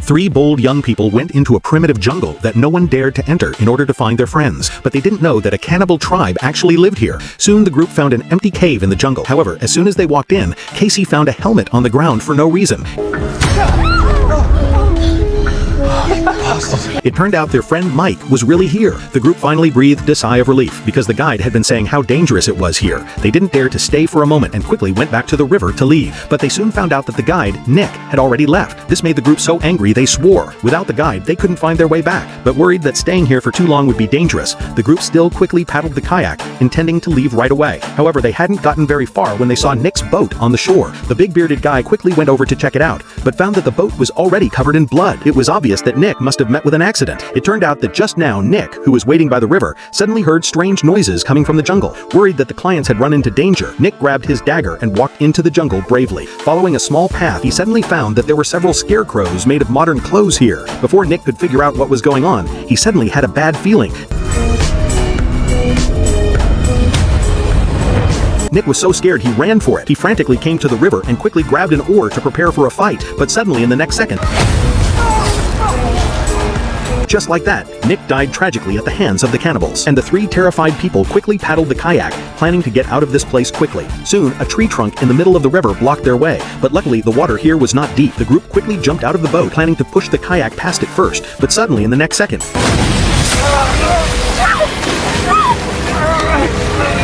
Three bold young people went into a primitive jungle that no one dared to enter in order to find their friends, but they didn't know that a cannibal tribe actually lived here. Soon the group found an empty cave in the jungle. However, as soon as they walked in, Casey found a helmet on the ground for no reason. It turned out their friend Mike was really here. The group finally breathed a sigh of relief because the guide had been saying how dangerous it was here. They didn't dare to stay for a moment and quickly went back to the river to leave. But they soon found out that the guide, Nick, had already left. This made the group so angry they swore. Without the guide, they couldn't find their way back. But worried that staying here for too long would be dangerous, the group still quickly paddled the kayak, intending to leave right away. However, they hadn't gotten very far when they saw Nick's boat on the shore. The big bearded guy quickly went over to check it out, but found that the boat was already covered in blood. It was obvious that Nick must have met with an accident. It turned out that just now Nick, who was waiting by the river, suddenly heard strange noises coming from the jungle. Worried that the clients had run into danger, Nick grabbed his dagger and walked into the jungle bravely. Following a small path, he suddenly found that there were several scarecrows made of modern clothes here. Before Nick could figure out what was going on, he suddenly had a bad feeling. Nick was so scared he ran for it. He frantically came to the river and quickly grabbed an oar to prepare for a fight, but suddenly in the next second, just like that, Nick died tragically at the hands of the cannibals, and the three terrified people quickly paddled the kayak, planning to get out of this place quickly. Soon, a tree trunk in the middle of the river blocked their way, but luckily the water here was not deep. The group quickly jumped out of the boat, planning to push the kayak past it first, but suddenly in the next second,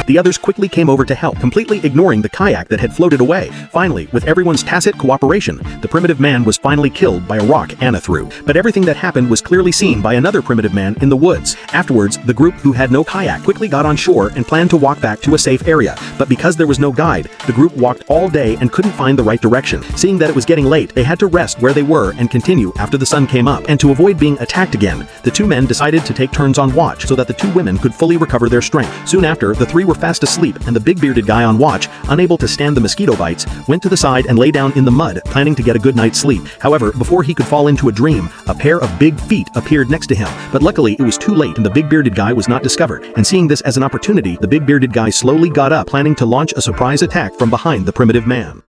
the others quickly came over to help, completely ignoring the kayak that had floated away. Finally, with everyone's tacit cooperation, the primitive man was finally killed by a rock Anna threw. But everything that happened was clearly seen by another primitive man in the woods. Afterwards, the group who had no kayak quickly got on shore and planned to walk back to a safe area. But because there was no guide, the group walked all day and couldn't find the right direction. Seeing that it was getting late, they had to rest where they were and continue after the sun came up. And to avoid being attacked again, the two men decided to take turns on watch so that the two women could fully recover their strength. Soon after, the three were fast asleep, and the big bearded guy on watch, unable to stand the mosquito bites, went to the side and lay down in the mud, planning to get a good night's sleep. However, before he could fall into a dream, a pair of big feet appeared next to him. But luckily, it was too late and the big bearded guy was not discovered. And seeing this as an opportunity, the big bearded guy slowly got up, planning to launch a surprise attack from behind the primitive man.